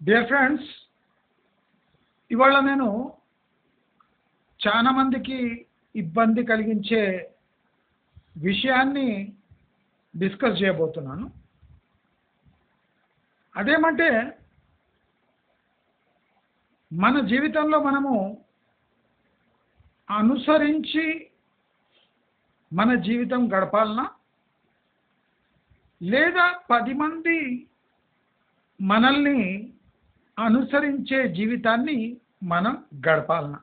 Dear friends, ఇవాళ నేను చాలా మందికి ఇబ్బంది కలిగించే విషయాన్ని డిస్కస్ చేయబోతున్నాను. అదేమంటే మన జీవితంలో మనము అనుసరించి మన జీవితం గడపాలనా, లేదా 10 మంది మనల్ని అనుసరించే జీవితాన్ని మనం గడపాలనా?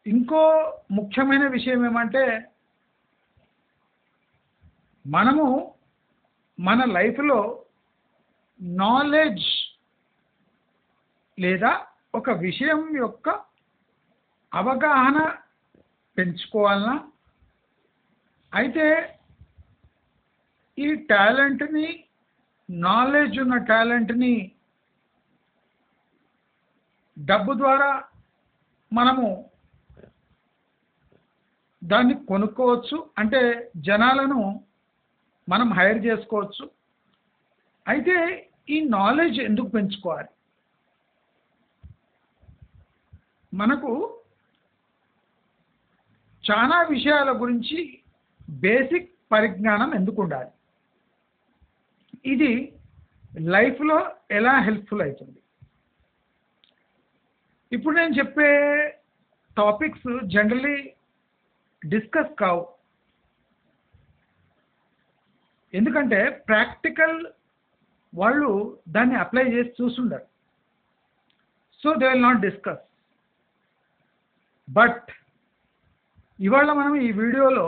ఇంకో ముఖ్యమైన విషయం ఏమంటే మనము మన లైఫ్లో నాలెడ్జ్ లేదా ఒక విషయం యొక్క అవగాహన పెంచుకోవాలనా, అయితే ఈ టాలెంట్ని, నాలెడ్జ్ ఉన్న టాలెంట్ని డబ్బు ద్వారా మనము దాన్ని కొనుక్కోవచ్చు, అంటే జనాలను మనం హైర్ చేసుకోవచ్చు. అయితే ఈ నాలెడ్జ్ ఎందుకు పెంచుకోవాలి? మనకు చాలా విషయాల గురించి బేసిక్ పరిజ్ఞానం ఎందుకు ఉండాలి? ఇది లైఫ్లో ఎలా హెల్ప్ఫుల్ అవుతుంది? ఇప్పుడు నేను చెప్పే టాపిక్స్ జనరలీ డిస్కస్ కావు, ఎందుకంటే ప్రాక్టికల్ వాళ్ళు దాన్ని అప్లై చేసి చూసుండరు. So they will not discuss. But ఇవాళ మనం ఈ వీడియోలో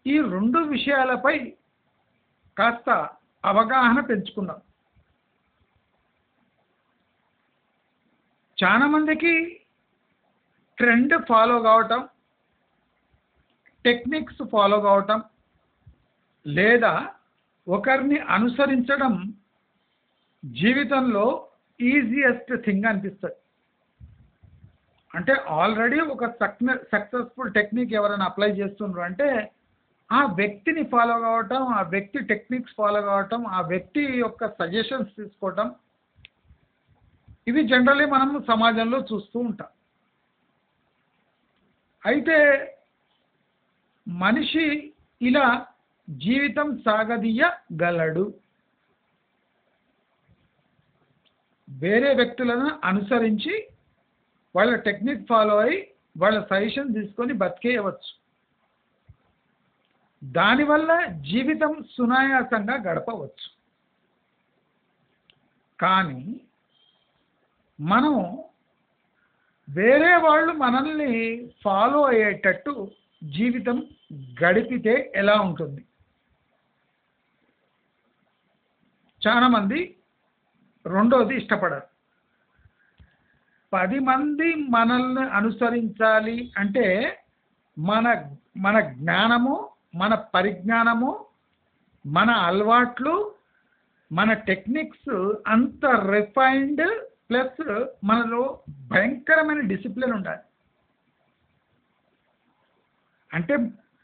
ఈ 2 విషయాలపై కాస్త అవగాహన పెంచుకుందాం. చాలా మందికి ట్రెండ్ ఫాలో కావటం, టెక్నిక్స్ ఫాలో కావటం, లేదా ఒకరిని అనుసరించడం జీవితంలో ఈజియెస్ట్ థింగ్ అనిపిస్తుంది. అంటే ఆల్రెడీ ఒక సక్సెస్ఫుల్ టెక్నిక్ ఎవరైనా అప్లై చేస్తున్నారు అంటే ఆ వ్యక్తిని ఫాలో కావటం, ఆ వ్యక్తి టెక్నిక్స్ ఫాలో కావటం, ఆ వ్యక్తి యొక్క సజెషన్స్ తీసుకోవటం, ఇవి జనరల్లీ మనం సమాజంలో చూస్తూ ఉంటాం. అయితే మనిషి ఇలా జీవితం సాగదీయగలడు. వేరే వ్యక్తులను అనుసరించి వాళ్ళ టెక్నిక్ ఫాలో అయ్యి వాళ్ళ సజెషన్ తీసుకొని బతికేయవచ్చు. దానివల్ల జీవితం సునాయాసంగా గడపవచ్చు. కానీ మనం వేరే వాళ్ళు మనల్ని ఫాలో అయ్యేటట్టు జీవితం గడిపితే ఎలా ఉంటుంది? చాలామంది రెండోది ఇష్టపడరు. 10 మంది మనల్ని అనుసరించాలి అంటే మన జ్ఞానము, మన పరిజ్ఞానము, మన అలవాట్లు, మన టెక్నిక్స్ అంత రిఫైన్డ్, ప్లస్ మనలో భయంకరమైన డిసిప్లిన్ ఉండాలి. అంటే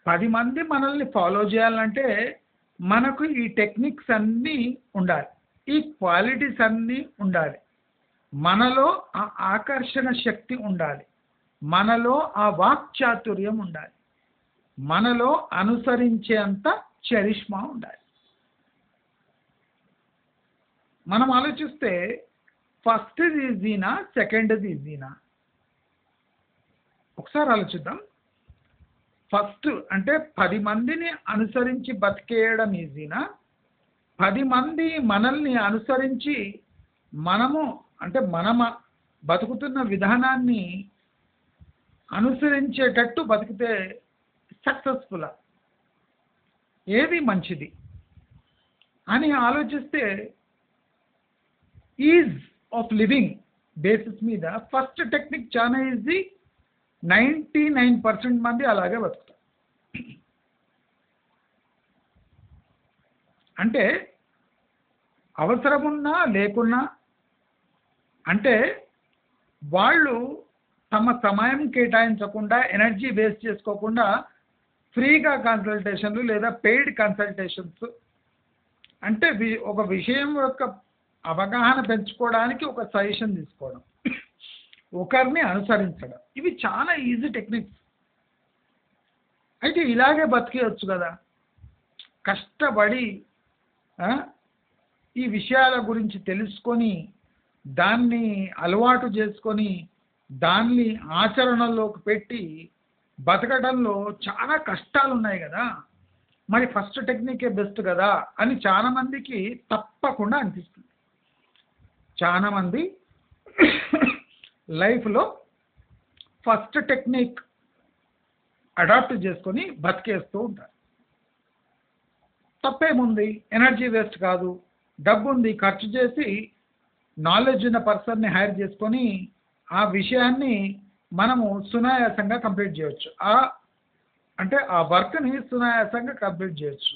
10 మంది మనల్ని ఫాలో చేయాలంటే మనకు ఈ టెక్నిక్స్ అన్నీ ఉండాలి, ఈ క్వాలిటీస్ అన్నీ ఉండాలి, మనలో ఆ ఆకర్షణ శక్తి ఉండాలి, మనలో ఆ వాక్చాతుర్యం ఉండాలి, మనలో అనుసరించేంత చరిష్మా ఉండాలి. మనం ఆలోచిస్తే ఫస్ట్ది ఈజీనా, సెకండ్ది ఈజీనా? ఒకసారి ఆలోచిద్దాం. ఫస్ట్ అంటే 10 మందిని అనుసరించి బతికేయడం ఈజీనా, 10 మంది మనల్ని అనుసరించి మనము అంటే మనం బతుకుతున్న విధానాన్ని అనుసరించేటట్టు బతికితే సక్సెస్ఫుల్? ఏది మంచిది అని ఆలోచిస్తే ఈజ్ ఆఫ్ లివింగ్ బేసిస్ మీద ఫస్ట్ టెక్నిక్ చాలా ఈజీ. 99% మంది అలాగే బతుకుతారు. అంటే అవసరమున్నా లేకున్నా, అంటే వాళ్ళు తమ సమయం కేటాయించకుండా, ఎనర్జీ వేస్ట్ చేసుకోకుండా ఫ్రీగా కన్సల్టేషన్లు లేదా పెయిడ్ కన్సల్టేషన్స్ అంటే ఒక విషయం యొక్క అవగాహన పెంచుకోవడానికి ఒక సజెషన్ తీసుకోవడం, ఒకరిని అనుసరించడం, ఇవి చాలా ఈజీ టెక్నిక్స్. అయితే ఇలాగే బతికేయచ్చు కదా, కష్టపడి ఈ విషయాల గురించి తెలుసుకొని దాన్ని అలవాటు చేసుకొని దాన్ని ఆచరణలోకి పెట్టి బతకడంలో చాలా కష్టాలు ఉన్నాయి కదా, మరి ఫస్ట్ టెక్నికే బెస్ట్ కదా అని చాలామందికి తప్పకుండా అనిపిస్తుంది. చాలామంది లైఫ్లో ఫస్ట్ టెక్నిక్ అడాప్ట్ చేసుకొని బతికేస్తూ ఉంటారు. తప్పేముంది, ఎనర్జీ వేస్ట్ కాదు, డబ్బు ఉంది, ఖర్చు చేసి నాలెడ్జ్ ఉన్న పర్సన్ని హైర్ చేసుకొని ఆ విషయాన్ని మనము సునాయాసంగా కంప్లీట్ చేయవచ్చు. అంటే ఆ వర్క్ని సునాయాసంగా కంప్లీట్ చేయొచ్చు,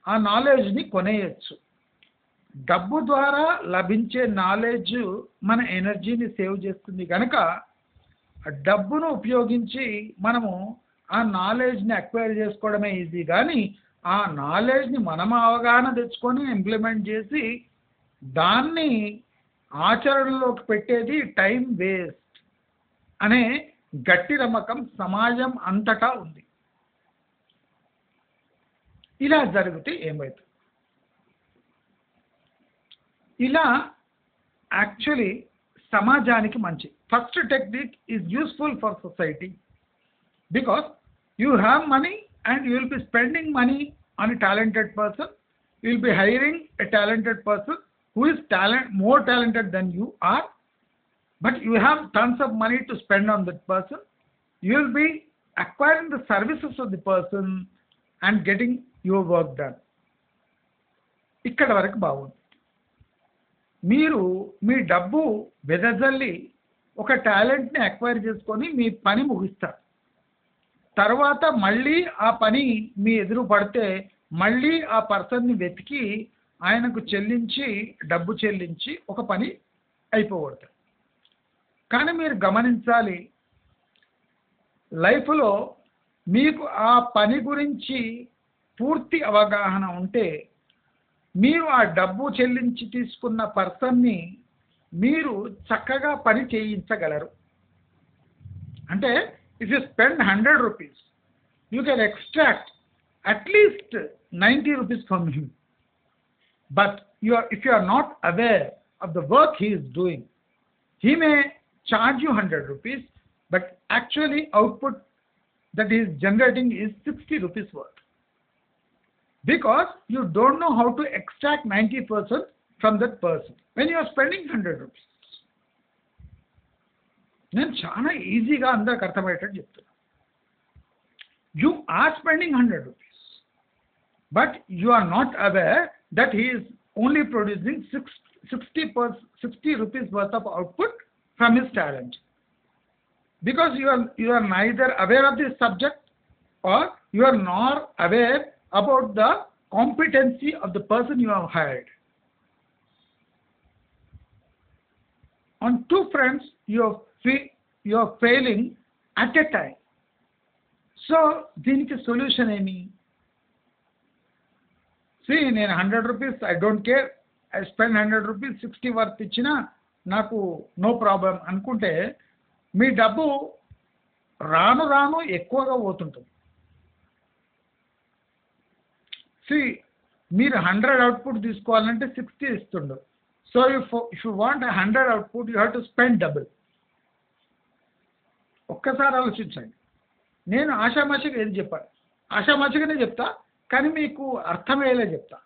ఆ నాలెడ్జ్ని కొనేయచ్చు. డబ్బు ద్వారా లభించే నాలెడ్జ్ మన ఎనర్జీని సేవ్ చేస్తుంది కనుక ఆ డబ్బును ఉపయోగించి మనము ఆ నాలెడ్జ్ని అక్వైర్ చేసుకోవడమే ఈజీ. కానీ ఆ నాలెడ్జ్ని మనం అవగాహన తెచ్చుకొని ఇంప్లిమెంట్ చేసి దాన్ని ఆచరణలోకి పెట్టేది టైం వేస్ట్ అనే గట్టి నమ్మకం సమాజం అంతటా ఉంది. ఇలా జరిగితే ఏమవుతుంది? ఇలా యాక్చువల్లీ సమాజానికి మంచి. First technique is useful for society because you have money and you will be spending money on a talented person. You will be hiring a talented person who is more talented than you are, but you have tons of money to spend on that person. You will be acquiring the services of the person and getting your work done. ఇక్కడ వరకు బాగుంది. మీరు మీ డబ్బు వెదజల్లి ఒక టాలెంట్ని acquire చేసుకొని మీ పని ముగిస్తారు. తర్వాత మళ్ళీ ఆ పని మీ ఎదురు పడితే మళ్ళీ ఆ పర్సన్ని వెతికి ఆయనకు చెల్లించి డబ్బు చెల్లించి ఒక పని అయిపోగొడతారు. కానీ మీరు గమనించాలి, లైఫ్లో మీకు ఆ పని గురించి పూర్తి అవగాహన ఉంటే మీరు ఆ డబ్బు చెల్లించి తీసుకున్న పర్సన్ని మీరు చక్కగా పని చేయించగలరు. అంటే if you spend 100 rupees, you can extract at least 90 rupees from him. But if you are not aware of the work he is doing, he may charge you 100 rupees, but actually output that he is generating is 60 rupees worth. Because you don't know how to extract 90% from that person when you are spending 100 rupees. నేను చాలా ఈజీగా అందరికి అర్థమయ్యేటట్టు చెప్తున్నా. You are spending 100 rupees, but you are not aware that he is only producing 60 rupees worth of output from his talent. Because you are neither aware of this subject or you are not aware about the competency of the person you have hired. On two fronts you are failing at a time. So దీనికి solution ఏమి? నేను 100 rupees, I don't care, I spend 100 rupees, 60 worth ఇచ్చినా నాకు no problem అనుకుంటే మీ డబ్బు రాను రాను ఎక్కువగా పోతుంటుంది. మీరు 100 అవుట్పుట్ తీసుకోవాలంటే 60 ఇస్తుండు. So if you want 100 output, you have to spend double. ఒక్కసారి ఆలోచించండి. నేను ఆషామాషిగా ఏది చెప్పాను, ఆషామాషిగానే చెప్తా, కానీ మీకు అర్థమయ్యేలా చెప్తా.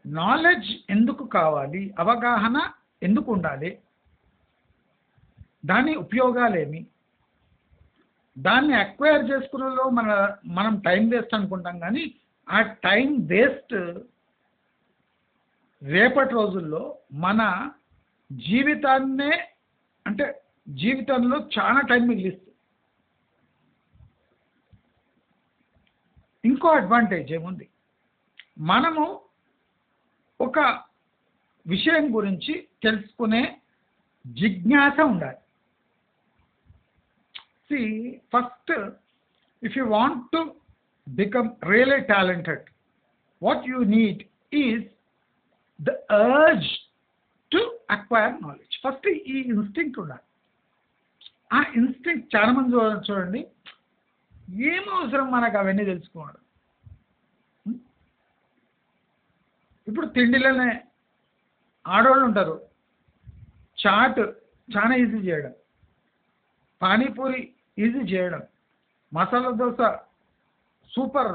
నాలెడ్జ్ ఎందుకు కావాలి, అవగాహన ఎందుకు ఉండాలి, దాని ఉపయోగాలేమి, దాన్ని అక్వైర్ చేసుకునేలో మనం టైం వేస్ట్ అనుకుంటాం. కానీ ఆ టైం వేస్ట్ రేపటి రోజుల్లో మన జీవితాన్నే, అంటే జీవితంలో చాలా టైం మిగిలిస్తుంది. ఇంకో అడ్వాంటేజ్ ఏముంది, మనము ఒక విషయం గురించి తెలుసుకునే జిజ్ఞాస ఉండాలి. First if you want to become really talented, what you need is the urge to acquire knowledge. First ఈ ఇన్స్టింక్ట్ ఉండాలి. ఆ ఇన్స్టింక్ట్ చాలా మంది చూడండి, ఏం అవసరం మనకు అవన్నీ తెలుసుకోవడం. ఇప్పుడు తిండిలోనే ఆడవాళ్ళు ఉంటారు, చాట్ చాలా ఈజీ చేయడం, పానీపూరి ఈజీ చేయడం, మసాలా దోశ సూపర్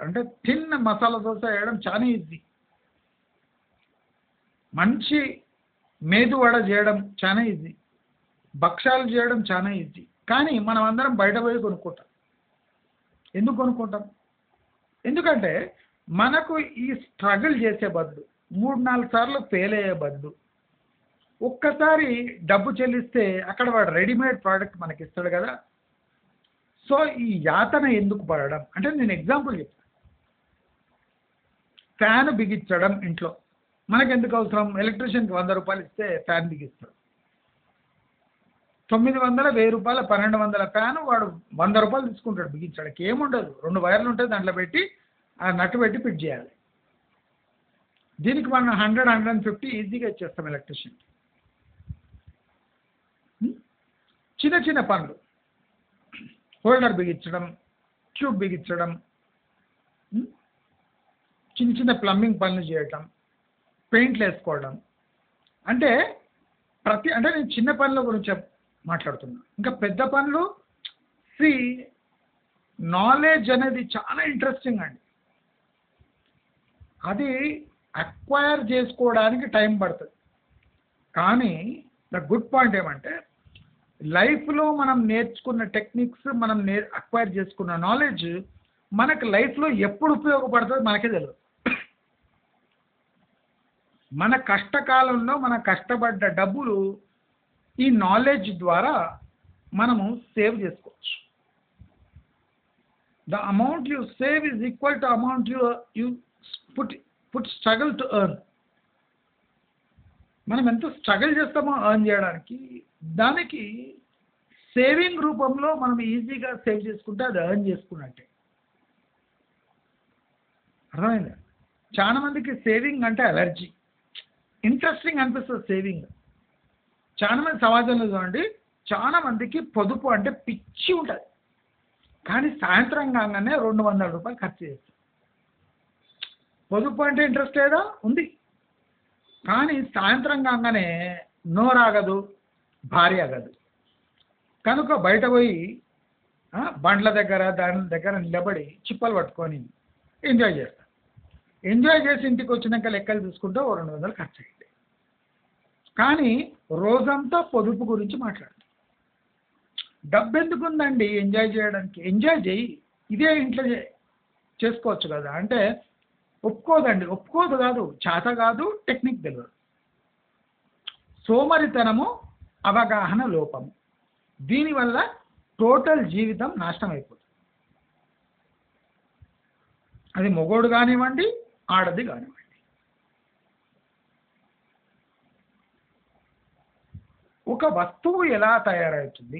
అంటే తిన్న మసాలా దోశ వేయడం చాలా ఈజీ, మంచి మేదు వడ చేయడం చాలా ఈజీ, భక్షాలు చేయడం చాలా ఈజీ. కానీ మనం అందరం బయట పోయి కొనుక్కుంటాం. ఎందుకు కొనుక్కుంటాం? ఎందుకంటే మనకు ఈ స్ట్రగుల్ చేసే బదులు 3-4 సార్లు ఫెయిల్ అయ్యే బదులు ఒక్కసారి డబ్బు చెల్లిస్తే అక్కడ వాడు రెడీమేడ్ ప్రోడక్ట్ మనకి ఇస్తాడు కదా. సో ఈ యాతన ఎందుకు పడడం అంటే, నేను ఎగ్జాంపుల్ చెప్తాను. ఫ్యాన్ బిగించడం ఇంట్లో మనకెందుకు అవసరం? ఎలక్ట్రీషియన్కి 100 రూపాయలు ఇస్తే ఫ్యాన్ బిగిస్తాడు. 900, 1000 రూపాయల 1200 ఫ్యాన్ వాడు 100 రూపాయలు తీసుకుంటాడు బిగించడానికి. ఏముండదు, 2 వైర్లు ఉంటాయి, దాంట్లో పెట్టి ఆ నట్టు పెట్టి ఫిట్ చేయాలి. దీనికి మనం 100-150 ఈజీగా ఇచ్చేస్తాం ఎలక్ట్రీషియన్కి. చిన్న చిన్న పనులు, హోల్డర్ బిగించడం, ట్యూబ్ బిగించడం, చిన్న చిన్న ప్లంబింగ్ పనులు చేయటం, పెయింట్లు వేసుకోవడం, అంటే అంటే నేను చిన్న పనుల గురించి మాట్లాడుతున్నా. ఇంకా పెద్ద పనులు నాలెడ్జ్ అనేది చాలా ఇంట్రెస్టింగ్ అండి. అది అక్వైర్ చేసుకోవడానికి టైం పడుతుంది. కానీ ద గుడ్ పాయింట్ ఏమంటే, లైఫ్లో మనం నేర్చుకున్న టెక్నిక్స్, మనం అక్వైర్ చేసుకున్న నాలెడ్జ్ మనకు లైఫ్లో ఎప్పుడు ఉపయోగపడుతుంది మనకే తెలియదు. మన కష్టకాలంలో మన కష్టపడ్డ డబ్బులు ఈ నాలెడ్జ్ ద్వారా మనము సేవ్ చేసుకోవచ్చు. The amount you save is equal to amount you put struggle to earn. మనం ఎంత స్ట్రగుల్ చేస్తామో ఎర్న్ చేయడానికి, దానికి సేవింగ్ రూపంలో మనం ఈజీగా సేవ్ చేసుకుంటే అది ఎర్న్ చేసుకున్నట్టే. అర్థమైందా? చాలా మందికి సేవింగ్ అంటే అలర్జీ, ఇంట్రెస్టింగ్ అనిపిస్తుంది సేవింగ్. చాలా మంది సమాజంలో చూడండి, చాలా మందికి పొదుపు అంటే పిచ్చి ఉంటుంది. కానీ సాయంత్రం కాగానే 200 రూపాయలు ఖర్చు చేస్తారు. పొదుపు అంటే ఇంట్రెస్ట్ లేదా? ఉంది. కానీ సాయంత్రం కాగానే నోరాగదు, భార్య ఆగదు. కనుక బయట పోయి బండ్ల దగ్గర దాని దగ్గర నిలబడి చిప్పలు పట్టుకొని ఎంజాయ్ చేస్తారు. ఎంజాయ్ చేసి ఇంటికి వచ్చినాక లెక్కలు చూసుకుంటే 200 ఖర్చు అయ్యింది. కానీ రోజంతా పొదుపు గురించి మాట్లాడతారు. డబ్బు ఎందుకు ఉందండి ఎంజాయ్ చేయడానికి? ఎంజాయ్ చేయి, ఇదే ఇంట్లో చేసుకోవచ్చు కదా అంటే ఒప్పుకోదండి. ఒప్పుకోదు కాదు, చేత కాదు, టెక్నిక్ తెలియదు. సోమరితనము, అవగాహన లోపము, దీనివల్ల టోటల్ జీవితం నాశనం అయిపోతుంది. అది మొగోడు కానివ్వండి, ఆడది కానివ్వండి. ఒక వస్తువు ఎలా తయారవుతుంది?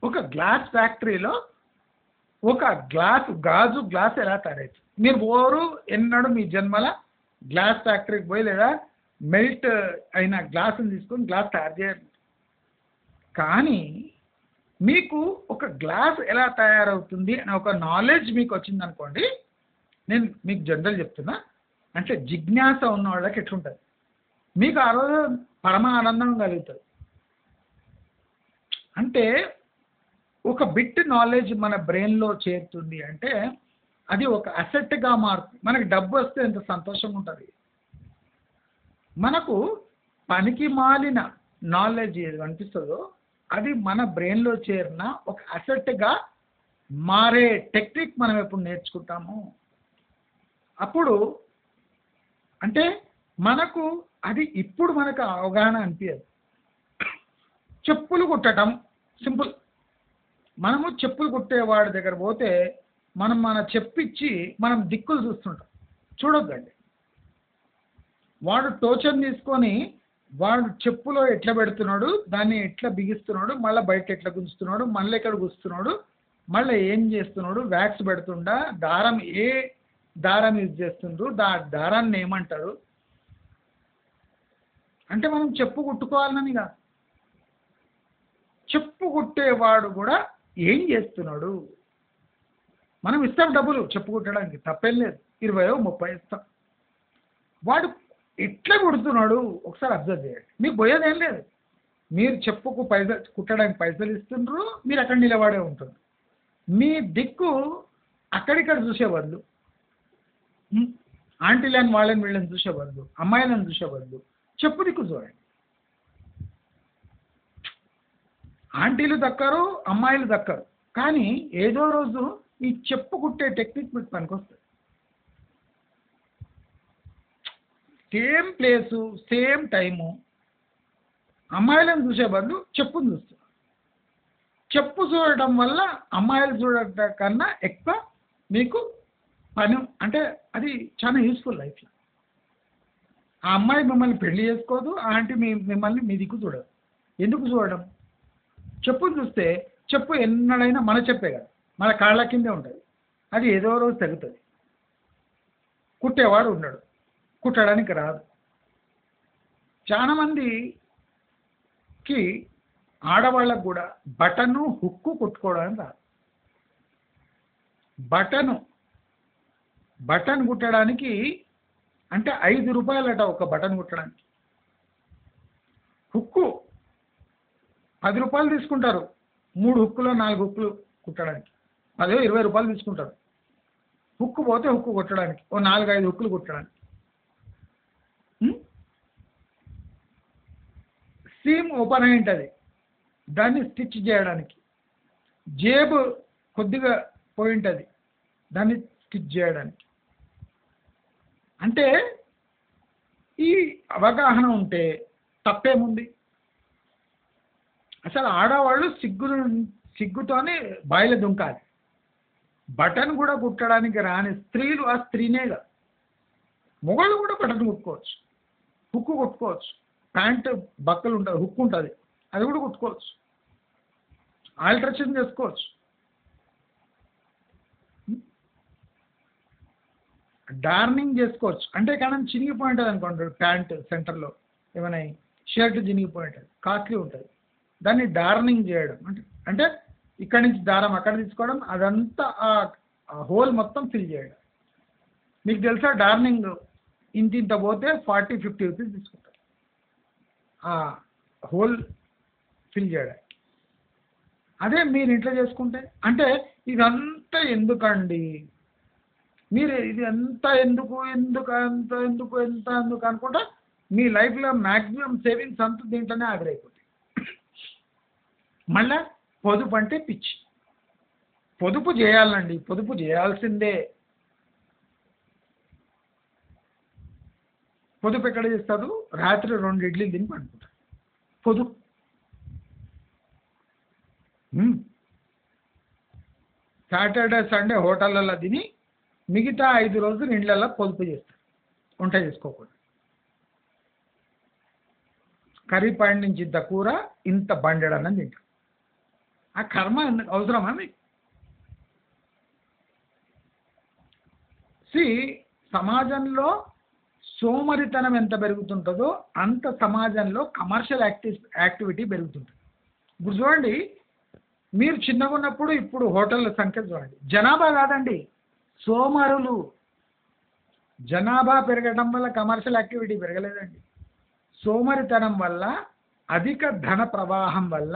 ఒక గ్లాస్ ఫ్యాక్టరీలో ఒక గాజు గ్లాస్ ఎలా తయారవుతుంది? మీరు ఓరు ఎన్నడూ మీ జన్మల గ్లాస్ ఫ్యాక్టరీకి పోయి లేదా మెల్ట్ అయిన గ్లాసుని తీసుకొని గ్లాస్ తయారు చేయాలి. కానీ మీకు ఒక గ్లాస్ ఎలా తయారవుతుంది అనే ఒక నాలెడ్జ్ మీకు వచ్చిందనుకోండి, నేను మీకు జనరల్ చెప్తున్నా, అంటే జిజ్ఞాస ఉన్న వాళ్ళకి ఎట్లుంటుంది, మీకు ఆ రోజు పరమ ఆనందం కలుగుతుంది. అంటే ఒక బిట్ నాలెడ్జ్ మన బ్రెయిన్లో చేరుతుంది అంటే అది ఒక అసెట్గా మారుతుంది. మనకి డబ్బు వస్తే ఎంత సంతోషంగా ఉంటుంది. మనకు పనికి మాలిన నాలెడ్జ్ ఏది అనిపిస్తుందో అది మన బ్రెయిన్లో చేరిన ఒక అసెట్గా మారే టెక్నిక్ మనం ఎప్పుడు నేర్చుకుంటాము అప్పుడు అంటే మనకు అది ఇప్పుడు మనకు అవగాహన అనిపించదు. చెప్పులు కుట్టడం సింపుల్. మనము చెప్పులు కుట్టేవాడి దగ్గర పోతే మన చెప్పిచ్చి మనం దిక్కులు చూస్తుంటాం. చూడొద్దండి. వాడు టోచన్ తీసుకొని వాడు చెప్పులో ఎట్లా పెడుతున్నాడు, దాన్ని ఎట్లా బిగిస్తున్నాడు, మళ్ళీ బయట ఎట్లా గుంజుతున్నాడు, మళ్ళీ ఎక్కడ గుస్తున్నాడు, మళ్ళీ ఏం చేస్తున్నాడు, వ్యాక్స్ పెడుతుండా, దారం ఏ దారం యూజ్ చేస్తుండ్రు, దారాన్ని ఏమంటారు అంటే మనం చెప్పు కుట్టుకోవాలని కాదు, చెప్పు కుట్టేవాడు కూడా ఏం చేస్తున్నాడు. మనం ఇస్తాం డబ్బులు చెప్పు కుట్టడానికి, తప్పేం లేదు, 20-30 ఇస్తాం. వాడు ఎట్లా కుడుతున్నాడు ఒకసారి అబ్జర్వ్ చేయండి. మీకు పోయేదేం లేదు, మీరు చెప్పుకు పైసలు కుట్టడానికి పైసలు ఇస్తుండ్రు, మీరు అక్కడ నిలబడే ఉంటుంది. మీ దిక్కు అక్కడిక్కడ చూసే బదులు, ఆంటీలను వాళ్ళని వీళ్ళని చూసే బదులు, అమ్మాయిలను చూసే బదులు చెప్పు దిక్కు చూడండి. ఆంటీలు దక్కరు, అమ్మాయిలు దక్కరు, కానీ ఏదో రోజు ఈ చెప్పు కుట్టే టెక్నిక్ మీకు పనికొస్తుంది. సేమ్ ప్లేసు సేమ్ టైము, అమ్మాయిలను చూసే బదులు చెప్పును చూస్తున్నారు. చెప్పు చూడటం వల్ల అమ్మాయిలు చూడటం కన్నా ఎక్కువ మీకు పని, అంటే అది చాలా యూస్ఫుల్ లైఫ్లో. ఆ అమ్మాయి మిమ్మల్ని పెళ్లి చేసుకోదు, ఆ ఆంటీ మిమ్మల్ని మీ దిక్కు చూడదు. ఎందుకు చూడడం? చెప్పును చూస్తే చెప్పు ఎన్నడైనా మన చెప్పే కదా, మన కాళ్ళ కిందే ఉంటుంది, అది ఏదో రోజు తగ్గుతుంది. కుట్టేవాడు ఉన్నాడు, కుట్టడానికి రాదు. చాలామందికి ఆడవాళ్ళకు కూడా బటను హుక్కు కుట్టుకోవడానికి రాదు. బటన్ కుట్టడానికి అంటే 5 రూపాయలట ఒక బటన్ కుట్టడానికి. హుక్కు 10 రూపాయలు తీసుకుంటారు, 3 హుక్కులు 4 హుక్కులు కుట్టడానికి 10-20 రూపాయలు తీసుకుంటారు. హుక్కు పోతే హుక్కు కుట్టడానికి ఓ 4-5 హుక్కులు కుట్టడానికి. సీమ్ ఓపెన్ అయి ఉంటుంది, దాన్ని స్టిచ్ చేయడానికి. జేబు కొద్దిగా పోయి ఉంటుంది, దాన్ని స్టిచ్ చేయడానికి. అంటే ఈ అవగాహన ఉంటే తప్పేముంది? అసలు ఆడవాళ్ళు సిగ్గుతోనే బాయిల దుంకాలి. బటన్ కూడా కుట్టడానికి రాని స్త్రీలు ఆ స్త్రీనేగా. మొగళ్ళు కూడా బటన్ కుట్టుకోవచ్చు, హుక్కు కుట్టుకోవచ్చు, ప్యాంటు బక్కలు ఉంటుంది, హుక్కు ఉంటుంది, అది కూడా కుట్టుకోవచ్చు, ఆల్ట్రేషన్ చేసుకోవచ్చు. డార్నింగ్ చేసుకోవచ్చు, అంటే కానీ చినిగిపోయి ఉంటుంది అనుకోండి, ప్యాంట్ సెంటర్లో ఏమైనా షర్ట్ చినిగిపోయి ఉంటుంది, కాస్ట్లీ ఉంటుంది, దాన్ని డార్నింగ్ చేయడం అంటే ఇక్కడి నుంచి దారం అక్కడ తీసుకోవడం, అదంతా ఆ హోల్ మొత్తం ఫిల్ చేయడం. మీకు తెలుసా డార్నింగ్ ఇంత పోతే 40-50 రూపీస్ తీసుకుంటారు ఆ హోల్ ఫిల్ చేయడానికి. అదే మీరు ఇంట్లో చేసుకుంటే, అంటే ఇదంతా ఎందుకండి, మీరు ఇది ఎంత ఎందుకు అనుకుంటా మీ లైఫ్లో మ్యాక్సిమం సేవింగ్స్ అంతా దీంట్లోనే ఆవిరైపోతాయి. మళ్ళా పొదుపు అంటే పిచ్చి. పొదుపు చేయాలండి, పొదుపు చేయాల్సిందే. పొదుపు ఎక్కడ చేస్తారు? రాత్రి 2 ఇడ్లీలు తిని పడుకుంటారు. పొదుపు. సాటర్డే సండే హోటళ్ళల్లో తిని మిగతా 5 రోజులు ఇండ్లల్లో పొదుపు చేస్తారు, వంట చేసుకోకూడదు. కర్రీ పాయింట్ నుంచి ఇంత కూర, ఇంత బండెడన్నం తింటారు. ఆ కర్మ ఎందుకు అవసరమా మీకు? సమాజంలో సోమరితనం ఎంత పెరుగుతుంటుందో అంత సమాజంలో కమర్షియల్ యాక్టివిటీ పెరుగుతుంటుంది. ఇప్పుడు చూడండి, మీరు చిన్నగా ఉన్నప్పుడు ఇప్పుడు హోటళ్ళ సంఖ్య చూడండి, జనాభా కాదండి, సోమరులు. జనాభా పెరగడం వల్ల కమర్షియల్ యాక్టివిటీ పెరగలేదండి. సోమరితనం వల్ల, అధిక ధన ప్రవాహం వల్ల,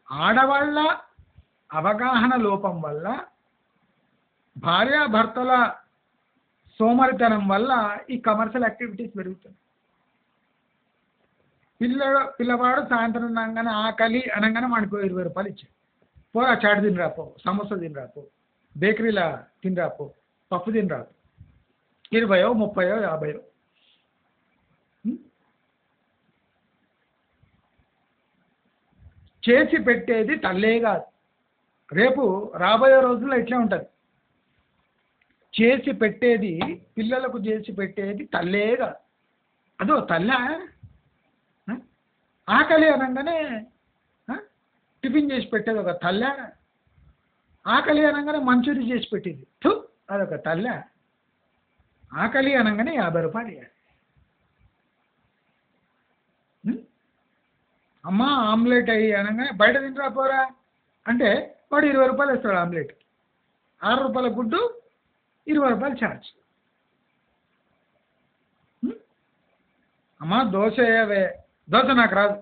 ఆడవాళ్ళ అవగాహన లోపం వల్ల, భార్యాభర్తల సోమరితనం వల్ల ఈ కమర్షియల్ యాక్టివిటీస్ పెరుగుతాయి. పిల్లవాడు సాయంత్రం అనగానే ఆకలి అనగానే మనకు 20 రూపాయలు ఇచ్చాడు, పోరా చాట్ తినిరాపో, సమోసా తినిరాపో, బేకరీలా తినిరాపో, పప్పు తినిరాపో, 20, 30, 50. చేసి పెట్టేది తల్లే కాదు, రేపు రాబోయే రోజుల్లో ఇట్లా ఉంటుంది. చేసి పెట్టేది, పిల్లలకు చేసి పెట్టేది తల్లే కాదు, అదో తల్ల. ఆకలి అనగానే టిఫిన్ చేసి పెట్టేది ఒక తల్ల. ఆకలి అనగానే మంచూరి చేసి పెట్టింది. అదొక తల్లె. ఆకలి అనగానే 50 రూపాయలు ఇవ్వాలి. అమ్మ ఆమ్లెట్ అయ్యి అనగానే బయట తింటరా పోరా అంటే వాడు 20 రూపాయలు ఇస్తాడు ఆమ్లెట్కి. 6 రూపాయల గుడ్డు, 20 రూపాయలు ఛార్జ్. అమ్మ దోశ వేయవే, దోశ నాకు రాదు,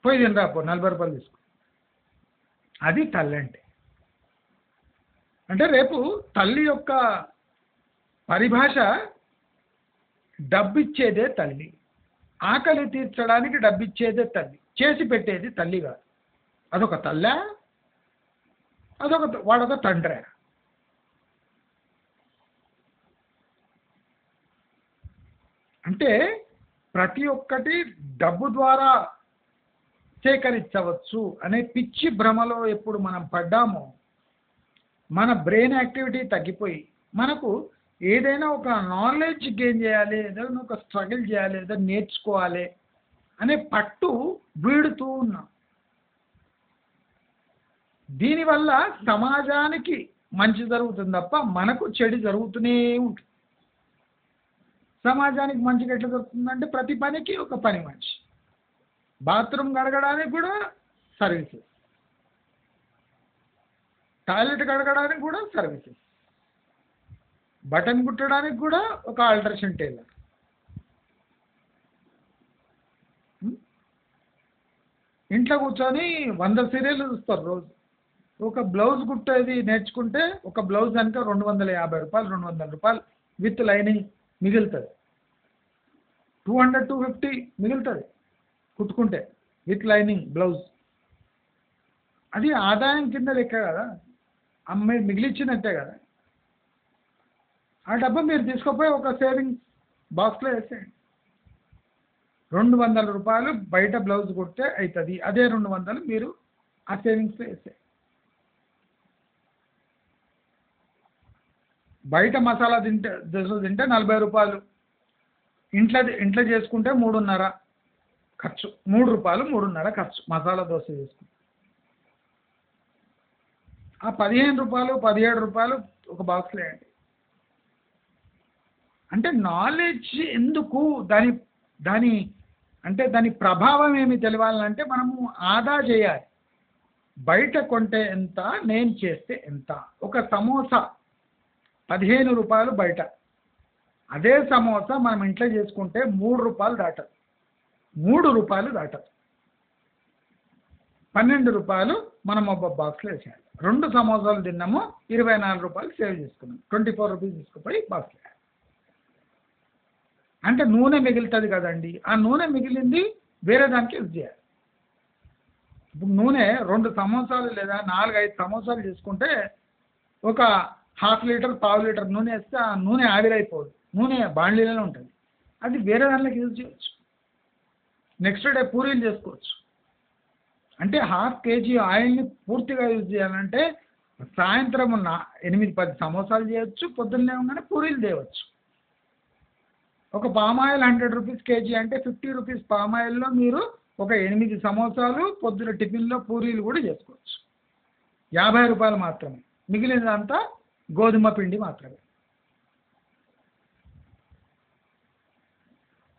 పోయి తినరా పో, 40 రూపాయలు తీసుకో. అది తల్లి అంటే రేపు తల్లి యొక్క పరిభాష డబ్బిచ్చేదే తల్లి, ఆకలి తీర్చడానికి డబ్బిచ్చేదే తల్లి, చేసి పెట్టేది తల్లి కాదు. అదొక తల్లా, వాడొక తండ్రే. అంటే ప్రతి ఒక్కటి డబ్బు ద్వారా సేకరించవచ్చు అనే పిచ్చి భ్రమలో ఎప్పుడు మనం పడ్డామో మన బ్రెయిన్ యాక్టివిటీ తగ్గిపోయి మనకు ఏదైనా ఒక నాలెడ్జ్ గెయిన్ చేయాలి, ఏదైనా ఒక స్ట్రగుల్ చేయాలి, ఏదైనా నేర్చుకోవాలి అనే పట్టు వీడుతూ ఉన్నాం. దీనివల్ల సమాజానికి మంచి జరుగుతుంది తప్ప మనకు చెడు జరుగుతూనే ఉంటుంది. సమాజానికి మంచిగా ఎట్లా జరుగుతుందంటే ప్రతి పనికి ఒక పని మనిషి, బాత్రూమ్ కడగడానికి కూడా సర్వీసెస్, టాయిలెట్ కడగడానికి కూడా సర్వీసెస్, బటన్ కుట్టడానికి కూడా ఒక ఆల్టరేషన్ టైలర్. ఇంట్లో కూర్చొని 100 సీరియల్ చూస్తారు రోజు. ఒక బ్లౌజ్ కుట్టేది నేర్చుకుంటే ఒక బ్లౌజ్ కనుక 250 రూపాయలు, 200 రూపాయలు విత్ లైనింగ్ మిగులుతుంది. 200-250 మిగులుతుంది కుట్టుకుంటే విత్ లైనింగ్ బ్లౌజ్. అది ఆదాయం కింద లెక్క కదా, అమ్మాయి మిగిలిచ్చినట్టే కదా. ఆ డబ్బు మీరు తీసుకుపోయి ఒక సేవింగ్స్ బాక్స్లో వేసేయండి. 200 రూపాయలు బయట బ్లౌజ్ కుడితే అవుతుంది, అదే 200 మీరు ఆ సేవింగ్స్లో వేసేయండి. బయట మసాలా దోశ తింటే 40 రూపాయలు, ఇంట్లో చేసుకుంటే 3.5 ఖర్చు, 3 రూపాయలు 3.5 ఖర్చు మసాలా దోశ చేసుకుంటే. ఆ 15 రూపాయలు 17 రూపాయలు ఒక బాక్స్లో వేయండి. అంటే నాలెడ్జ్ ఎందుకు, దాని ప్రభావం ఏమి తెలియాలంటే మనము ఆదా చేయాలి. బయట కొంటే ఎంత, నేను చేస్తే ఎంత. ఒక సమోసా 15 రూపాయలు బయట, అదే సమోసా మనం ఇంట్లో చేసుకుంటే 3 రూపాయలు దాటదు, 3 రూపాయలు దాటదు. 12 రూపాయలు మనం ఒక బాక్స్లో వేసేయాలి. 2 సమోసాలు తిన్నాము, 24 రూపాయలు సేవ్ చేసుకున్నాం, 24 రూపీస్ తీసుకుపోయి బాక్స్లో వేయాలి. అంటే నూనె మిగులుతుంది కదండి, ఆ నూనె మిగిలింది వేరే దానికి యూజ్ చేయాలి. ఇప్పుడు నూనె 2 సమోసాలు లేదా 4-5 సమోసాలు చేసుకుంటే ఒక 1/2 లీటర్ 1/4 లీటర్ నూనె వేస్తే ఆ నూనె ఆవిరైపోదు, నూనె బాండ్లీలోనే ఉంటుంది. అది వేరే దాంట్లోకి యూజ్ చేయవచ్చు. నెక్స్ట్ డే పూరీలు చేసుకోవచ్చు. అంటే 1/2 kg ఆయిల్ని పూర్తిగా యూజ్ చేయాలంటే సాయంత్రం 8-10 సమోసాలు చేయొచ్చు, పొద్దున్న లేవగానే పూరీలు చేయవచ్చు. ఒక పామాయిల్ 100 రూపీస్ కేజీ అంటే 50 రూపీస్ పామాయిల్లో మీరు ఒక 8 సమోసాలు, పొద్దున టిఫిన్లో పూరీలు కూడా చేసుకోవచ్చు. 50 రూపాయలు మాత్రమే, మిగిలినదంతా గోధుమ పిండి మాత్రమే.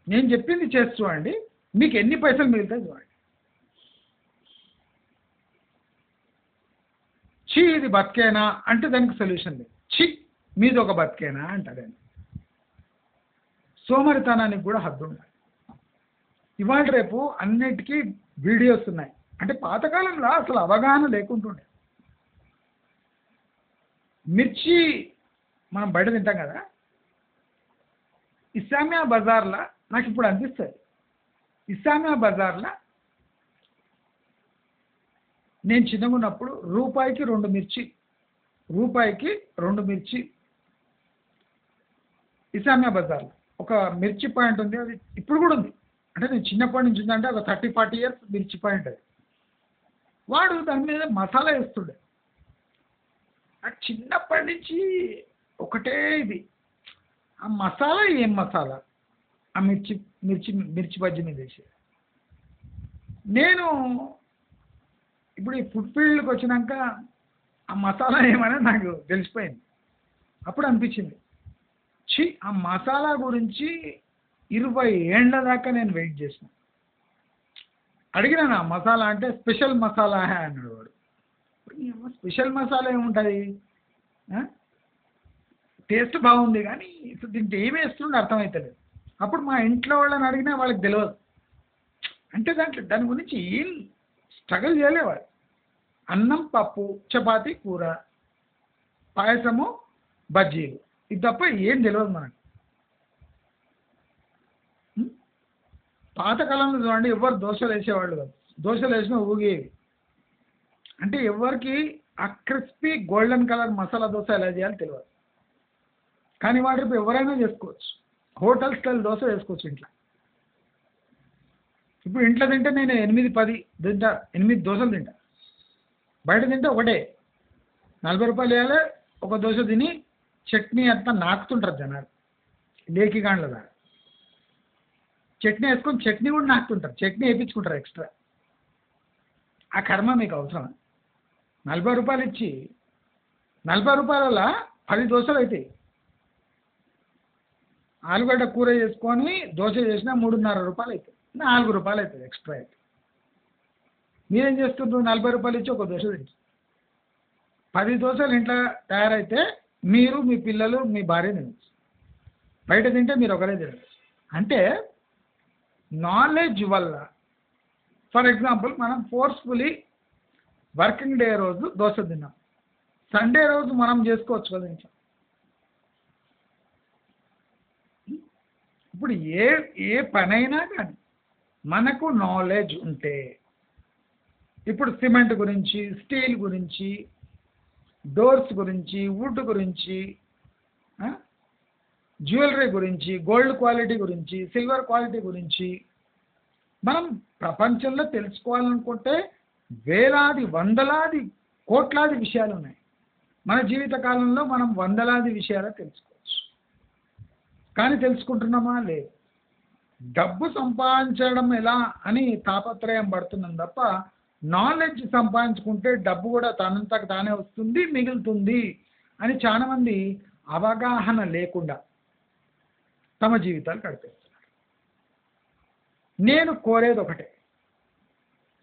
నేను చెప్పింది చేసి చూడండి, మీకు ఎన్ని పైసలు మిగులుతాయి చూడండి. ఛీ ఇది బతికేనా అంటే దానికి సొల్యూషన్ లేదు. ఛీ మీది ఒక బతికేనా అంటారండి. సోమరితనానికి కూడా హద్దు ఉండాలి. ఇవాళ రేపు అన్నిటికీ వీడియోస్ ఉన్నాయి. అంటే పాతకాలంలో అసలు అవగాహన లేకుంటుండే. మిర్చి మనం బయట తింటాం కదా, ఇస్లామియా బజార్లో నాకు ఇప్పుడు అనిపిస్తుంది, ఇస్లామియా బజార్లో నేను చిన్నగా ఉన్నప్పుడు రూపాయికి 2 మిర్చి, రూపాయికి 2 మిర్చి ఇస్లామియా బజార్లో ఒక మిర్చి పాయింట్ ఉంది. అది ఇప్పుడు కూడా ఉంది. అంటే నేను చిన్నప్పటి నుంచి ఉందంటే ఒక 30-40 ఇయర్స్ మిర్చి పాయింట్ అది. వాడు దాని మీద మసాలా వేస్తుండే. నాకు చిన్నప్పటి నుంచి ఒకటే ఇది, ఆ మసాలా ఏం మసాలా, ఆ మిర్చి బజ్జీ మీద వేసి. నేను ఇప్పుడు ఈ ఫుడ్ ఫీల్డ్కి వచ్చినాక ఆ మసాలా ఏమని నాకు తెలిసిపోయింది. అప్పుడు అనిపించింది, ఛీ ఆ మసాలా గురించి 20 ఏండ్ల దాకా నేను వెయిట్ చేసిన. అడిగినాను ఆ మసాలా అంటే స్పెషల్ మసాలా అన్నాడు వాడు. స్పెషల్ మసాలా ఏముంటుంది, టేస్ట్ బాగుంది కానీ ఇప్పుడు దీంట్లో ఏమి వేస్తుండే అర్థమవుతలేదు. అప్పుడు మా ఇంట్లో వాళ్ళని అడిగినా వాళ్ళకి తెలియదు. అంటే దాని గురించి ఏం స్ట్రగుల్ చేయలేవాడు. అన్నం, పప్పు, చపాతీ, కూర, పాయసము, బజ్జీలు, ఇది తప్ప ఏం తెలియదు మనకు. ఉం? పాతకాలంలో చూడండి ఎవరు దోశలు వేసేవాళ్ళు కాదు. దోశలు వేసినా ఊగేవి. అంటే ఎవరికి ఆ crispy golden colour masala dosa ఎలా చేయాలో తెలియదు. కానీ వాటి రేపు ఎవరైనా చేసుకోవచ్చు. హోటల్ స్టైల్ దోశ వేసుకోవచ్చు ఇంట్లో. ఇప్పుడు ఇంట్లో తింటే నేను 8-10 తింటా, 8 దోశలు తింటా. బయట తింటే ఒకటే 40 రూపాయలు వేయాలి. ఒక దోశ తిని చట్నీ అంతా నాకుతుంటారు జనాలు లేకిగాండ్ల దాకా. చట్నీ వేసుకొని చట్నీ కూడా నాకుతుంటారు, చట్నీ వేయించుకుంటారు ఎక్స్ట్రా. ఆ కర్మ మీకు అవసరం? 40 రూపాయలు ఇచ్చి 40 రూపాయల 10 దోశలు అవుతాయి. ఆలుగడ్డ కూర చేసుకొని దోశ చేసినా 3.5 రూపాయలు అవుతాయి, 4 రూపాయలు అవుతుంది ఎక్స్ట్రా అయితే. మీరేం చేస్తుంటారు? 40 రూపాయలు ఇచ్చి ఒక దోశ తింటారు. 10 దోశలు ఇంట్లో తయారైతే మీరు, మీ పిల్లలు, మీ భార్య తినచ్చు. బయట తింటే మీరు ఒకరే తినచ్చు. అంటే నాలెడ్జ్ వల్ల, ఫర్ ఎగ్జాంపుల్ మనం ఫోర్స్ఫుల్లీ వర్కింగ్ డే రోజు దోశ తిన్నాం, సండే రోజు మనం చేసుకోవచ్చు కదా ఇంట్లో. ఇప్పుడు ఏ పనైనా కానీ మనకు నాలెడ్జ్ ఉంటే, ఇప్పుడు సిమెంట్ గురించి, స్టీల్ గురించి, డోర్స్ గురించి, వుడ్ గురించి, జ్యువెలరీ గురించి, గోల్డ్ క్వాలిటీ గురించి, సిల్వర్ క్వాలిటీ గురించి మనం ప్రపంచంలో తెలుసుకోవాలనుకుంటే వేలాది, వందలాది, కోట్లాది విషయాలు ఉన్నాయి. మన జీవిత కాలంలో మనం వందలాది విషయాలు తెలుసుకోవచ్చు. కానీ తెలుసుకుంటున్నామా? లేదు. డబ్బు సంపాదించడం ఎలా అని తాపత్రయం పడుతున్నాం తప్ప, నాలెడ్జ్ సంపాదించుకుంటే డబ్బు కూడా తనంతకు తానే వస్తుంది, మిగులుతుంది అని చాలామంది అవగాహన లేకుండా తమ జీవితాలు గడిపేస్తున్నారు. నేను కోరేది ఒకటే,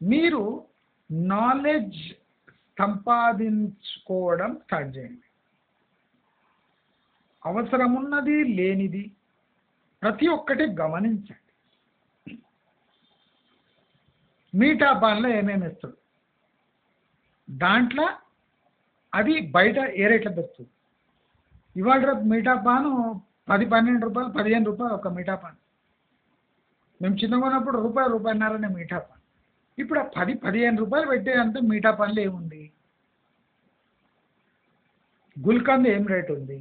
మీరు నాలెడ్జ్ సంపాదించుకోవడం స్టార్ట్ చేయండి. అవసరమున్నది, లేనిది ప్రతి ఒక్కటి గమనించండి. మీఠా పాన్లో ఏమేమి ఇస్తాడు, దాంట్లో అది బయట ఏ రేట్లో దొరుకుతుంది. ఇవాళ రేపు మీఠా పాను 10-12 రూపాయలు, 15 రూపాయలు ఒక మీఠా పాన్. మేము చిన్నగా ఉన్నప్పుడు రూపాయి, రూపాయన్నరనే మీఠా పాన్. ఇప్పుడు ఆ 10-15 రూపాయలు పెట్టేంత మీఠా పాన్లో ఏముంది? గుల్కంద్ ఏం రేటు ఉంది?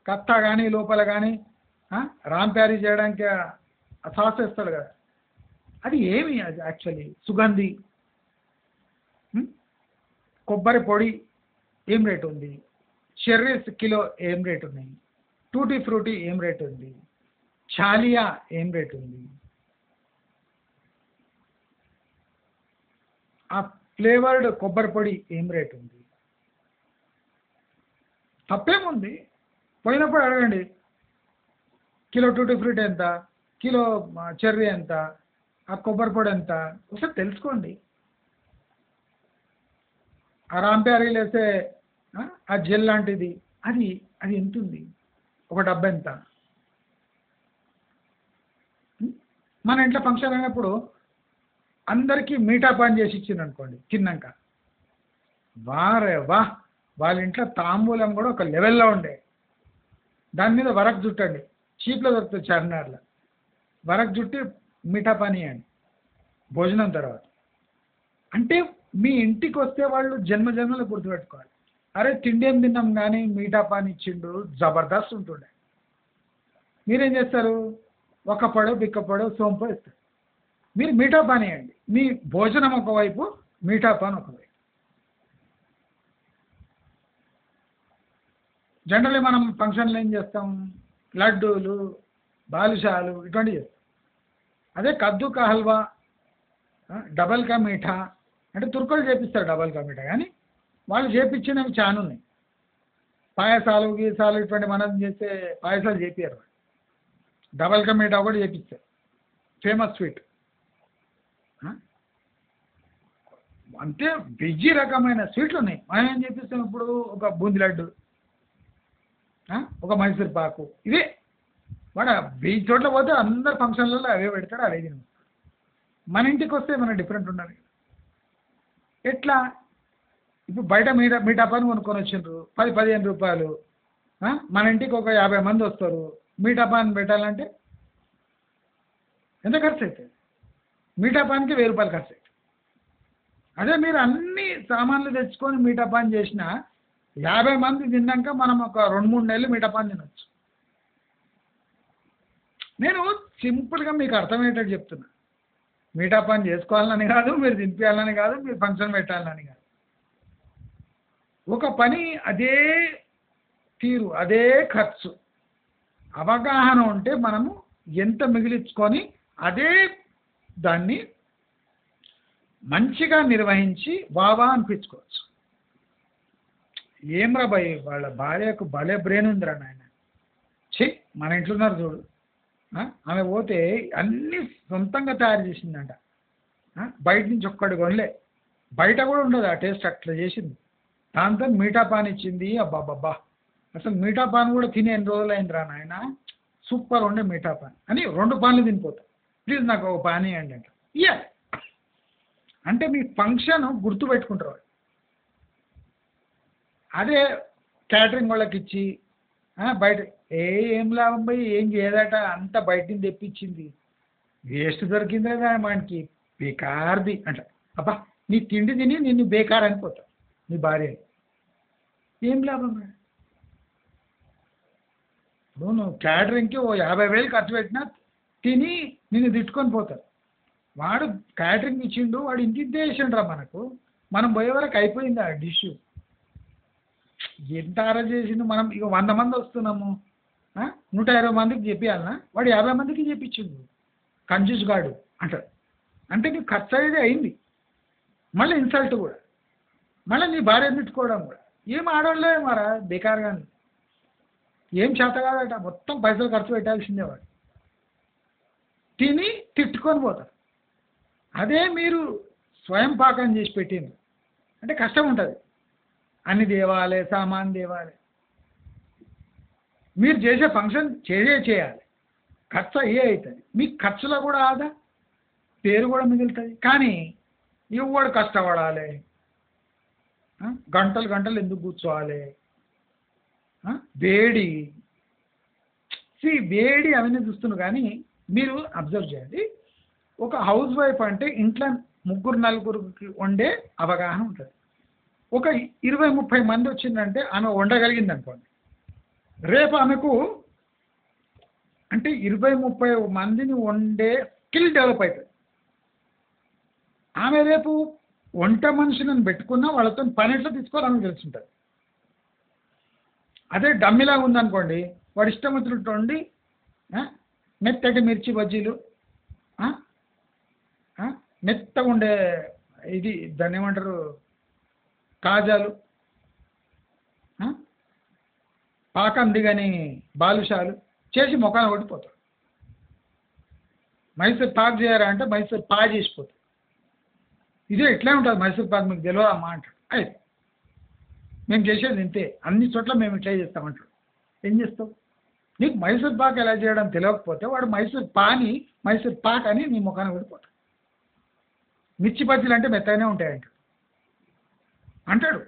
కత్తా కానీ లోపల కానీ రామ్ ప్యారీ చేయడానికి సాస్ వేస్తాడు కదా, అది ఏమి? అది యాక్చువల్లీ సుగంధి. కొబ్బరి పొడి ఏం రేటు ఉంది? చెర్రీస్ కిలో ఏం రేటు ఉన్నాయి? టూటీ ఫ్రూటీ ఏం రేటు ఉంది? చాలియా ఏం రేటు ఉంది? ఆ ఫ్లేవర్డ్ కొబ్బరి పొడి ఏం రేటు ఉంది? తప్పేముంది? పోయినప్పుడు అడగండి, కిలో టూటీ ఫ్రూట్ ఎంత, కిలో చెర్రీ ఎంత, ఆ కొబ్బరి పొడి ఎంత, ఒకసారి తెలుసుకోండి. ఆ రాంప్యారీలు వేసే ఆ జెల్ లాంటిది అది అది ఎంత ఉంది, ఒక డబ్బా ఎంత? మన ఇంట్లో ఫంక్షన్ అయినప్పుడు అందరికీ మీఠా పాన్ చేసి ఇచ్చింది అనుకోండి, తిన్నాక వారే వా, వాళ్ళ ఇంట్లో తాంబూలం కూడా ఒక లెవెల్లో ఉండే. దాని మీద వరకు జుట్టండి, చీప్లో దొరుకుతుంది చార్మినార్లో. వరకు జుట్టి మీఠా పాన్ ఇవ్వండి భోజనం తర్వాత. అంటే మీ ఇంటికి వస్తే వాళ్ళు జన్మ జన్మలో గుర్తుపెట్టుకోవాలి, అరే తిండి ఏం తిన్నాం కానీ మీఠా పాన్ ఇచ్చిండు, జబర్దస్త్ ఉంటుండే. మీరేం చేస్తారు? ఒక పడో బిక్కపడో సోంపో ఇస్తారు. మీరు మీఠా పాన్ ఇవ్వండి, మీ భోజనం ఒకవైపు, మీఠా పాన్ ఒకవైపు. జనరల్లీ మనం ఫంక్షన్లు ఏం చేస్తాం? లడ్డూలు, బాలుషాలు ఇటువంటివి చేస్తాం. అదే కద్దు కా హల్వా, డబల్ కా మీఠా అంటే తుర్కలు చేపిస్తారు డబల్ కా మీఠా, కానీ వాళ్ళు చేపించినవి చాలా ఉన్నాయి. పాయసాలు గీసాలు ఇటువంటి మనం చేసే పాయసాలు చేపియారు. డబల్ కా మీఠా కూడా చేపిస్తారు, ఫేమస్ స్వీట్. అంటే వెయ్యి రకమైన స్వీట్లు ఉన్నాయి. మనం ఏం చేపిస్తాం ఇప్పుడు? ఒక బూందీ లడ్డు, ఒక మైసూర్ పాకు, ఇవే. వాడు 1000 చోట్ల పోతే అందరు ఫంక్షన్లలో అవే పెడతాడు, అవే తిన. మన ఇంటికి వస్తే మన డిఫరెంట్ ఉండాలి. ఎట్లా? ఇప్పుడు బయట మీఠా పాన్ కొనుక్కొని వచ్చిండ్రు 10-15 రూపాయలు. మన ఇంటికి ఒక 50 మంది వస్తారు. మీఠా పాన్ పెట్టాలంటే ఎంత ఖర్చు అవుతుంది? మీఠా పాన్కి 1000 రూపాయలు ఖర్చు అవుతుంది. అదే మీరు అన్ని సామాన్లు తెచ్చుకొని మీఠా పాన్ చేసిన 50 మంది తిన్నాక మనం ఒక 2-3 నెలలు మీఠా పాన్ తినొచ్చు. నేను సింపుల్గా మీకు అర్థమయ్యేటట్టు చెప్తున్నా. మీఠా పాన్ చేసుకోవాలని కాదు, మీరు తినిపించాలని కాదు, మీరు ఫంక్షన్ పెట్టాలని కాదు. ఒక పని అదే తీరు, అదే ఖర్చు, అవగాహన ఉంటే మనము ఎంత మిగిలించుకొని అదే దాన్ని మంచిగా నిర్వహించి వావా అనిపించుకోవచ్చు. ఏమ్రా భయ్, వాళ్ళ భార్యకు భలే బ్రెయిన్ ఉందిరా నాయన. మన ఇంట్లో ఉన్నారు చూడు, ఆమె పోతే అన్నీ సొంతంగా తయారు చేసిందంట. బయట నుంచి ఒక్కడు కొనలే, బయట కూడా ఉండదు ఆ టేస్ట్, అట్లా చేసింది. దాంతో మీఠా పాన్ ఇచ్చింది. అబ్బాబ్బా, అసలు మీఠా పాన్ కూడా తిని ఎన్ని రోజులు అయిందిరా నాయన, సూపర్ ఉండే మీఠా పాన్ అని 2 పాన్లు తినిపోతా. ప్లీజ్ నాకు ఒక పాన్ ఇవ్వండి అంట. ఇయ్యాలి అంటే మీ ఫంక్షన్ గుర్తుపెట్టుకుంటారు వాళ్ళు. అదే క్యాటరింగ్ వాళ్ళకి ఇచ్చి బయట ఏం లాభం పోయి ఏం చేయదట, అంత బయట నుంచి తెప్పించింది, వేస్ట్ దొరికిందే కానీ మనకి బేకార్ది అంట. అబ్బా, నీ తిండి తిని నిన్ను బేకార్ అనిపోతావు నీ భార్య. ఏం లాభం? ఇప్పుడు నువ్వు క్యాటరింగ్కి ఓ 50,000 ఖర్చు పెట్టినా తిని నిన్ను తిట్టుకొని పోతారు. వాడు క్యాటరింగ్ ఇచ్చిండు, వాడు ఇంటింటి వేసిండ్రా మనకు, మనం పోయే వరకు అయిపోయింది ఆ డిష్. ఎంత ఆరా చేసిండు. మనం ఇక 100 మంది వస్తున్నాము, 120 మందికి చెప్పాలన్నా, వాడు 50 మందికి చెప్పించిండు. కంజూస్ గాడు అంటాడు. అంటే నీకు ఖర్చు అయ్యేది అయింది, మళ్ళీ ఇన్సల్ట్ కూడా, మళ్ళీ నీ భార్య తిట్టుకోవడం కూడా. ఏం ఆడవాళ్ళే మారా బేకార్గా, ఏం చేత కాదట, మొత్తం పైసలు ఖర్చు పెట్టాల్సిందే. వాడు తిని తిట్టుకొని పోతారు. అదే మీరు స్వయం పాకం చేసి పెట్టింది అంటే కష్టం ఉంటుంది. అన్ని దేవాలి, సామాన్ దేవాలి. మీరు చేసే ఫంక్షన్ చేయాలి, ఖర్చు అయ్యే అవుతుంది. మీకు ఖర్చులో కూడా ఆదా, పేరు కూడా మిగులుతుంది. కానీ ఇవ్వడు కష్టపడాలి, గంటలు గంటలు ఎందుకు కూర్చోవాలి, వేడి వేడి అవన్నీ చూస్తున్నాను. కానీ మీరు అబ్జర్వ్ చేయండి, ఒక హౌస్ వైఫ్ అంటే ఇంట్లో 3-4 వండే అవగాహన ఉంటుంది. ఒక 20-30 మంది వచ్చిందంటే ఆమె వండగలిగింది అనుకోండి, రేపు ఆమెకు అంటే 20-30 మందిని వండే స్కిల్ డెవలప్ అవుతుంది. ఆమె రేపు వంట మనుషులను పెట్టుకున్నా వాళ్ళతో పని ఎట్లా తీసుకోవాలని తెలుసుంటుంది. అదే డమ్మిలాగా ఉందనుకోండి, వాడు ఇష్టం వచ్చినట్టు వండి మెత్తటి మిర్చి బజ్జీలు, మెత్తగా ఉండే ఇది దాన్ని ఏమంటారు కాజాలు, పాకం దిగని బాలుషాలు చేసి మొఖాన్ని కొట్టిపోతాడు. మైసూర్ పాక్ చేయరా అంటే మైసూర్ పా చేసిపోతాడు. ఇదే ఇట్లా ఉంటుంది మైసూర్ పాక్, మీకు తెలియదా అమ్మా అంటాడు. అయితే మేము చేసేది ఇంతే, అన్ని చోట్ల మేము ఇట్లా చేస్తామంటాడు. ఏం చేస్తావు? నీకు మైసూర్ పాక్ ఎలా చేయడం తెలియకపోతే వాడు మైసూర్ పాక్ అని నీ ముఖాన్ని కొడిపోతాడు. మిర్చి బజ్జీలు అంటే మెత్తగానే ఉంటాయంటాడు అంటాడు.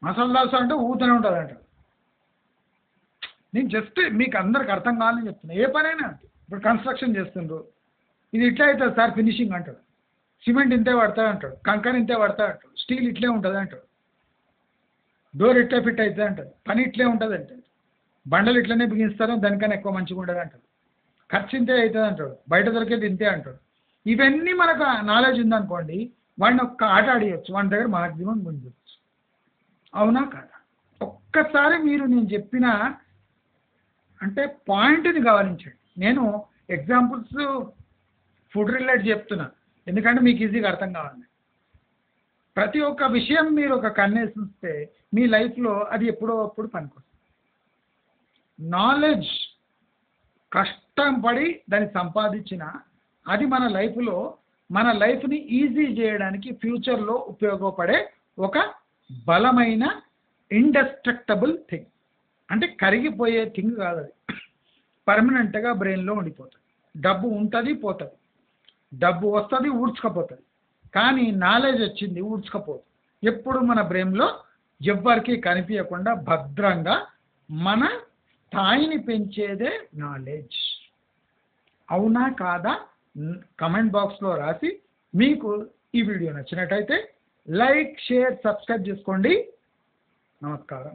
మసాలా దోశ అంటే ఊతనే ఉంటుంది అంటాడు. నేను జస్ట్ మీకు అందరికి అర్థం కావాలని చెప్తున్నా. ఏ పనైనా ఇప్పుడు కన్స్ట్రక్షన్ చేస్తుండ్రు, ఇది ఇట్లా అవుతుంది సార్ ఫినిషింగ్ అంటాడు. సిమెంట్ ఇంతే పడతా అంటాడు, కంకర ఇంతే పడతా అంటాడు, స్టీల్ ఇట్లే ఉంటుంది అంటాడు, డోర్ ఇట్లే ఫిట్ అవుతుంది అంటాడు, పని ఇట్లే ఉంటుంది అంటాడు, బండలు ఇట్లనే బిగిస్తారు, దానికన్నా ఎక్కువ మంచిగా ఉంటుంది అంటాడు, ఖర్చు ఇంతే అవుతుంది అంటాడు, బయట దొరికేది ఇంతే అంటాడు. ఇవన్నీ మనకు నాలెడ్జ్ ఉందనుకోండి, వాడిని ఒక్క ఆట ఆడియచ్చు, వాడి దగ్గర మాక్సిమం గుంజవచ్చు. అవునా కాదా? ఒక్కసారి మీరు నేను చెప్పిన అంటే పాయింట్ని గమనించండి. నేను ఎగ్జాంపుల్స్ ఫుడ్ రిలేటెడ్ చెప్తున్నా, ఎందుకంటే మీకు ఈజీగా అర్థం కావాలి. ప్రతి ఒక్క విషయం మీరు ఒక కన్నేసి ఉంచితే మీ లైఫ్లో అది ఎప్పుడో అప్పుడు పనికొస్తుంది. నాలెడ్జ్ కష్టం పడి దాన్ని సంపాదించిన అది మన లైఫ్ని ఈజీ చేయడానికి ఫ్యూచర్లో ఉపయోగపడే ఒక బలమైన ఇండస్ట్రక్టబుల్ థింగ్. అంటే కరిగిపోయే థింగ్ కాదు, అది పర్మనెంట్గా బ్రెయిన్లో ఉండిపోతుంది. డబ్బు ఉంటుంది పోతుంది, డబ్బు వస్తుంది ఊడ్చుకపోతుంది, కానీ నాలెడ్జ్ వచ్చింది ఊడ్చుకపోదు. ఎప్పుడు మన బ్రెయిన్లో ఎవ్వరికి కనిపించకుండా భద్రంగా మన స్థాయిని పెంచేదే నాలెడ్జ్. అవునా కాదా కమెంట్ బాక్స్లో రాసి, మీకు ఈ వీడియో నచ్చినట్టయితే లైక్, షేర్, సబ్స్క్రైబ్ చేసుకోండి. నమస్కారం.